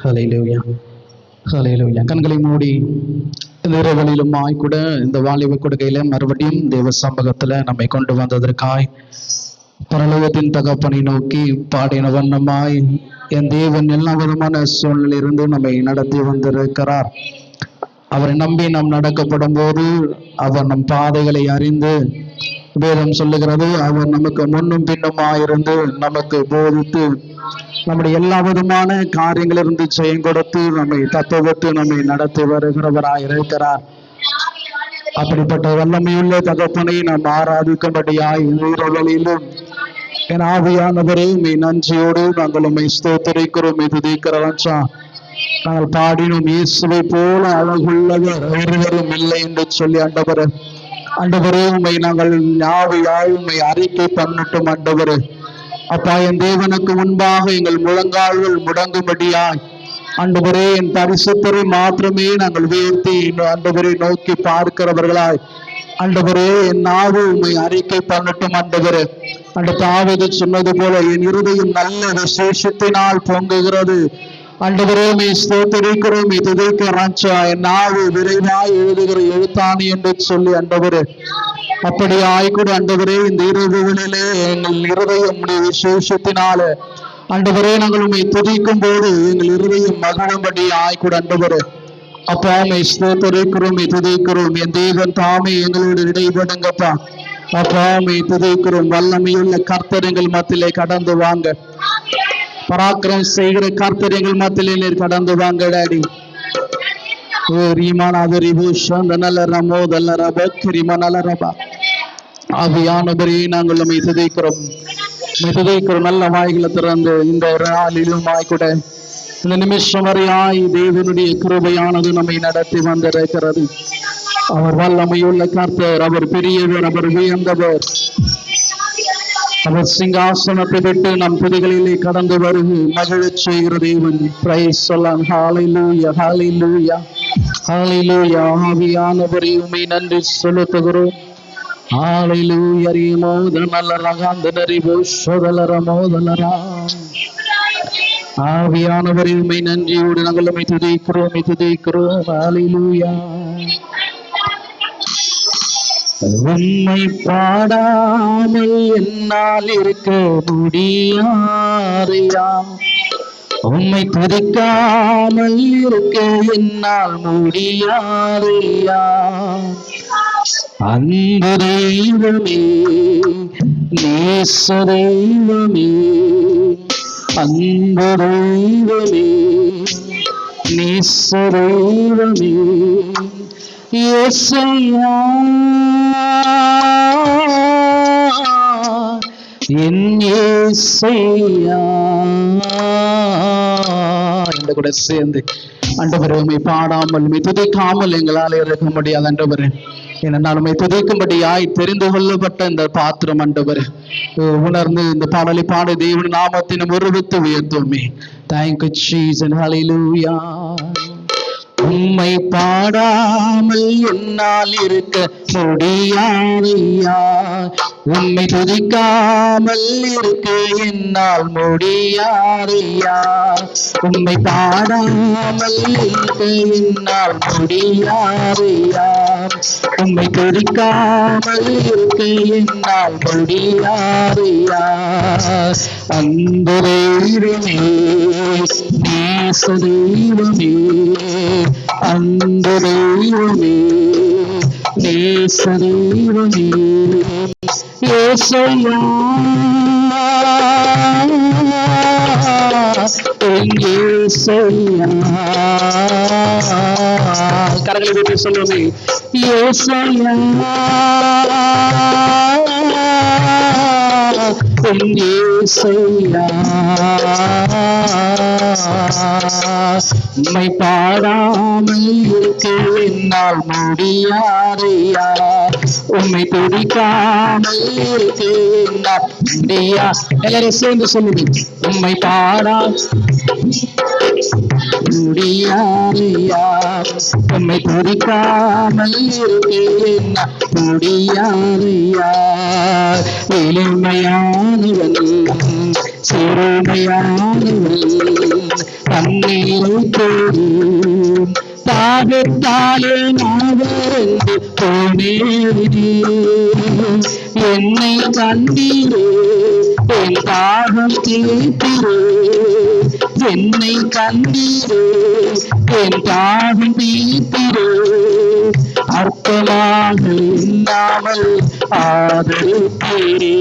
ஹல்லேலூயா, ஹல்லேலூயா. கண்களை மூடி இந்த இரவலிலும் கூட இந்த வாலிப கொடுக்கையில மறுபடியும் தேவ சமூகத்துல நம்மை கொண்டு வந்ததற்காய் பரலோகத்தின் தகப்பனை நோக்கி பாடின வண்ணமாய் என் தேவன் எல்லா விதமான சூழ்நிலையிலிருந்து நம்மை நடத்தி வந்திருக்கிறார். அவரை நம்பி நாம் நடக்கப்படும் போது அவர் நம் பாதைகளை அறிந்து, வேதம் சொல்லுகிறது, அவர் நமக்கு முன்னும் பின்னுமாயிருந்து நமக்கு போதித்து நம்முடைய எல்லா விதமான காரியங்களிலிருந்து ஜெயம் கொடுத்து நம்மை தத்துவத்து நம்மை நடத்தி வருகிறவராயிருக்கிறார். அப்படிப்பட்ட வல்லமையுள்ள தகப்பனை நாம் ஆராதிக்கும்படியாய் இரவலிலும் என் ஆவியானவரே உம்மை நன்றியோடு நாங்கள் உம்மை ஸ்தோத்திரிக்கிறோம், துதிக்கிறோம். நாங்கள் பாடினோம், இயேசுவை போல அழகுள்ளவர் ஒருவரும் இல்லை என்று சொல்லி ஆண்டவரே உம்மை நாங்கள் ஞாவியாய் உம்மை அறிக்கை பண்ணட்டும். ஆண்டவரே அப்பா, என் தேவனுக்கு முன்பாக எங்கள் முழங்கால்கள் முடங்கும்படியாய் ஆண்டவரே என் பரிசுத்தரை மாத்திரமே நாங்கள் உயர்த்தி ஆண்டவரை நோக்கி பார்க்கிறவர்களாய் ஆண்டவரே என் நாவு உம்மை அறிக்கை பண்ணட்டும். ஆண்டவரே தாவீது சொன்னது போல என் இருதயம் நல்ல விசேஷத்தினால் பொங்குகிறது. ஆண்டவரே உம்மை ஸ்தோத்திரிக்கிறோம், துதிக்கிறோம். என் நாவு விரைவாய் எழுதுகிற எழுத்தாணி என்று சொல்லி ஆண்டவரே அப்படி ஆய்கூட ஆண்டவரே இந்த இரவுகளிலே எங்கள் இருதயம் விசேஷத்தினால ஆண்டவரே நாங்கள் உம்மை துதிக்கும் போது எங்கள் இருதயம் மகிழும்படி ஆய்கூட ஆண்டவரே அப்பா உம்மை ஸ்தோத்திரிக்கிறோம், துதிக்கிறோம். என் தேவன் தாமே எங்களோடு இடைபடுங்கப்பா. அப்பா உம்மை துதிக்கிறோம். வல்லமையுள்ள கர்த்தர் எங்கள் மத்தியிலே கடந்து வாங்க. பராக்கிரம் செய்கிற கர்த்தர் எங்கள் மத்தியிலே நீர் கடந்து வாங்க டாடி. ஆவியானவரே நாங்கள் உம்மை துதிக்கிறோம், நல்ல வாய்களை திறந்து இந்த நாளிலும் கூட இந்த நிமிஷம் வரையாய் தேவனுடைய கிருபையானது நம்மை நடத்தி வந்திருக்கிறது. அவர் வல்லமையுள்ள கர்த்தர், அவர் பெரியவர், அவர் உயர்ந்தவர். அவர் சிங்காசனத்தை விட்டு நம் புதிகளிலே கடந்து வருகை மகிழச் செய்கிற தேவன். பிரைஸ் சொல்லலாம். ஹல்லேலூயா, ஹல்லேலூயா, ஹல்லேலூயா. ஆவியானவரே உம்மை நன்றி செலுத்துகிறோம். ஹல்லேலூயா. ஆவியானவரே உம்மை நன்றியோடு நாங்கள் உம்மை துதிக்கிறோம், துதிக்கிறோம். ஹல்லேலூயா. உம்மை பாடாமல் என்னால் இருக்க முடியாதையா, உம்மை துதிக்காமல் இருக்க என்னால் முடியாதையா. அன்பு தெய்வமே, நேச தெய்வமே, அன்பு தெய்வமே, நேச தெய்வமே, யேசையா என் யேசையா. இந்த கூட சேர்ந்து ஆண்டவரே உம்மை பாடாமல் உம்மை துதிக்காமல் எங்களால் இருக்க முடியாது. ஆண்டவரே ஏனென்றால் உம்மை துதிக்கும்படியாய் தெரிந்து கொள்ளப்பட்ட இந்த பாத்திரம் ஆண்டவரே உணர்ந்து இந்த பாடலை பாட தேவன் நாமத்தின் உருவத்தை உயர்த்துவோமே. Thank you Jesus. ஹல்லேலூயா. உம்மை பாடாமல் என்னால் இருக்க முடியாதையா, உம்மை துதிக்காமல் இருக்க என்னால் முடியாதையா, உம்மை பாடாமல் இருக்க என்னால் முடியாதையா, உம்மை துதிக்காமல் இருக்க என்னால் முடியாதையா. அன்பு தெய்வமே, நேச தெய்வமே, அன்பு தெய்வமே, நேச தெய்வமே, யேசையா யேசையா. கரங்களை வீட்டு சொல்லுமே, யேசையா யேசையா. உம்மை பாடாமல் இருக்க என்னால் முடியாதையா, உம்மை துதிக்காமல் இருக்க என்னால் முடியா. எல்லாரும் சேர்ந்து சொல்லுங்க, உம்மை பாடா முடியாதையா, உம்மை துதிக்காமல் இருக்க என்னால் முடியாதையா. எளிமையானவன் சிறுமையானவன் தண்ணீரை தேடும் தாகத்தாலே நாவருந்து போனேனே. என்னை கண்டீரே என் தாகம் தீர்த்தீரே. என்னை கண்டீரே என் தாகம் தீர்த்தீரே. அர்த்தமாக எண்ணாமல் ஆதரித்தீரே.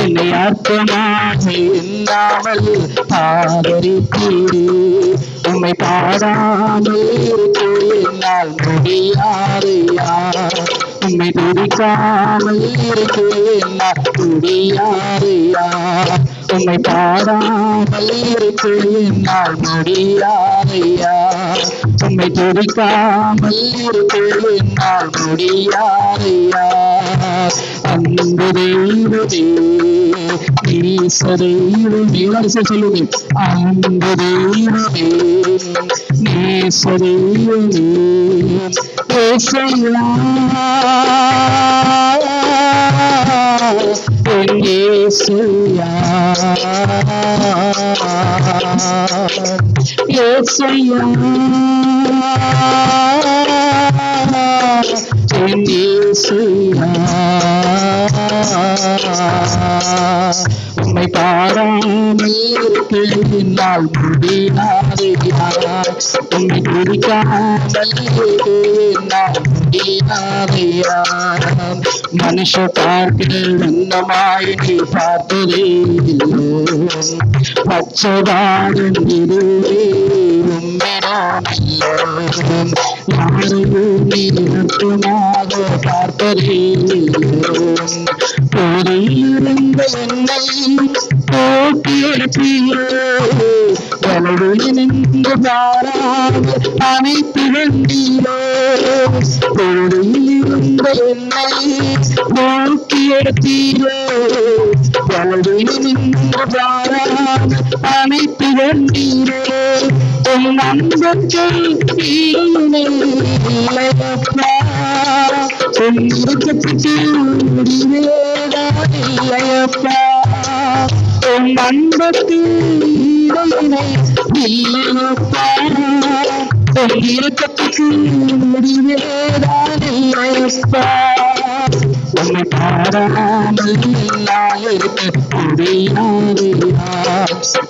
என்னை அர்த்தமாக எண்ணாமல் ஆதரித்தீரே. உம்மை பாடாமல் இருக்க என்னால் முடியாதையா. உம்மை துதிக்காமல் இருக்க என்னால் முடியாதையா. உம்மை பாடாமல் இருக்க என்னால் முடியாதையா. உம்மை துதிக்காமல் இருக்க என்னால் முடியாதையா. அன்பு தெய்வமே நேச தெய்வமே வரிசை சொல்லுங்க. அன்பு தெய்வமே நேச தெய்வமே ஏசையா என் ஏசையா ஏசையா என் ஏசையா. உம்மை பாடாமல் இருக்க என்னால் முடியாதையா. உம்மை துதிக்காமல் இருக்க என்னால் முடியாதையா. மனுஷ பார்க்கிற வண்ணமாய் நீ பார்த்ததே இல்லை. பச்சைதாடும் இதுவே உம்மிடம் யாரையும் நீ நட்டுமாக பார்ப்பதே இல்லை. போதியிருந்த என்னை போட்டி எடுப்பீரோ. வலவில் நின்று பாராமல் அனைத்து வந்தீரோ. போதியிருந்த என்னை போட்டி எடுப்பீரோ. வலவில் நின்று பாராமல் அனைத்து வந்தீரோ. உன் நண்பர்கள் இல்லையப்பா. உன் இருக்கத்துக்கு முடிவேதானில்லையப்பா. உன் நண்பர்கள் இல்லையப்பா. உன் இருக்கத்துக்கு முடிவேதானில்லையப்பா. உன்னை பாடாமல் என்னால் இருக்க முடியாதையா.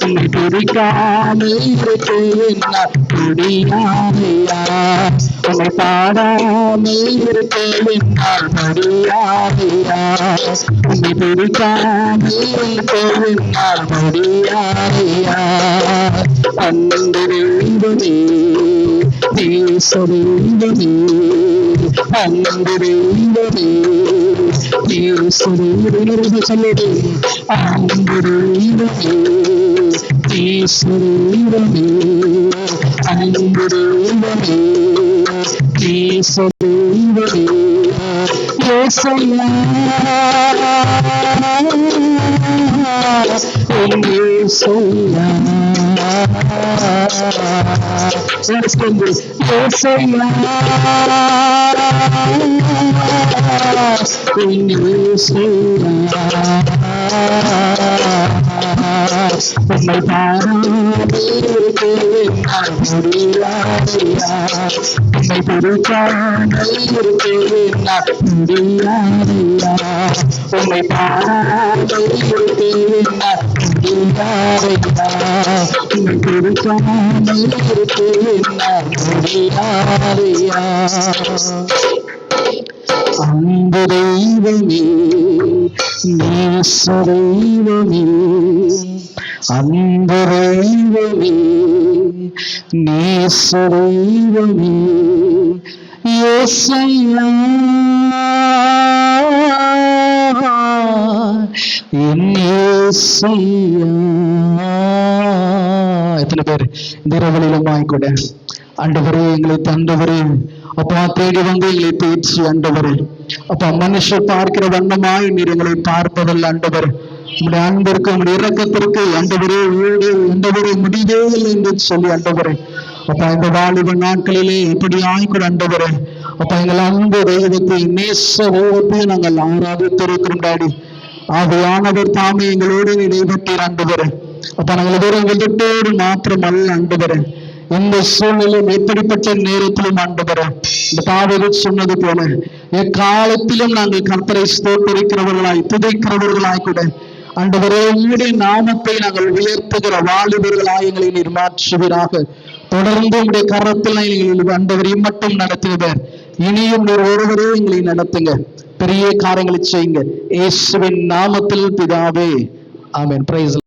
உன்னை துதிக்காமல் இருக்க என்னால் முடியாதையா. உன்னை பாடாமல் இருக்க என்னால் முடியாதையா. உன்னை துதிக்காமல் இருக்க என்னால் முடியாதையா. அன்பு தெய்வமே நேச தெய்வமே அன்பு தெய்வமே நேச தெய்வமே சொல்லுது. அன்பு தெய்வமே நேச தெய்வமே அன்பு தெய்வமே நேச தெய்வமே ஏசையா என் ஏசையா. ஏசையா என் ஏசையா. உம்மை பாராமல் இருக்க என்னால் முடியாதையா. உம்மை துதிக்காமல் இருக்க என்னால் முடியாதையா. உம்மை பாராமல் இருக்க என்னால் முடியாதையா. உம்மை துதிக்காமல் இருக்க என்னால் முடியாதையா. அன்பு தெய்வமே நேச தெய்வமே அன்பு தெய்வமே நேச தெய்வமே ஏசையா என் ஏசையா. எத்தனை பேர் இந்த இரவலிலுமாய் கூட ஆண்டவரே எங்களை தந்தவரே அப்பா தேடி வந்து எங்களை தேய்ச்சி ஆண்டவரே அப்பா மனுஷர் பார்க்கிற வண்ணமாய் நீர் எங்களை பார்ப்பதில்லை ஆண்டவர். உங்களுடைய அன்பிற்கு உங்களுடைய இரக்கத்திற்கு ஆண்டவரே வீடு ஆண்டவரே முடிவே இல்லை என்று சொல்லி ஆண்டவரே அப்பா இந்த வாலிப நாட்களிலே இப்படி ஆய்க்கூட ஆண்டவரே அப்பா எங்கள் அன்பு தெய்வத்தை நேச தெய்வத்தை நாங்கள் ஆராதித்திருக்கிறோம் டாடி. ஆவியானவர் தாமே எங்களோடு இடைப்பட்டீர் ஆண்டவரே. அப்ப நாங்கள் இதோடு எங்கள் தொட்டோடு மாத்திரமல்ல ஆண்டவரே, இந்த சூழ்நிலையும் எப்படிப்பட்ட நேரத்திலும் ஆண்டவரே, இந்த தாவீது சொன்னது போல எக்காலத்திலும் நாங்கள் கர்த்தரை ஸ்தோத்திரிக்கிறவர்களாய் துதிக்கிறவர்களாய் கூட ஆண்டவரே உம்முடைய நாமத்தை நாங்கள் உயர்த்துகிற வாலிபர்களாய் எங்களை நீர் மாற்றுவீராக. தொடர்ந்து உடைய கரத்தில் எங்கள் ஆண்டவர் இம்மட்டும் நடத்துகிறார். இனியும் நீர் ஒருவரே எங்களை நடத்துங்க, பெரிய காரியங்களை செய்யுங்க. இயேசுவின் நாமத்தில் பிதாவே, ஆமென். பிரைஸ்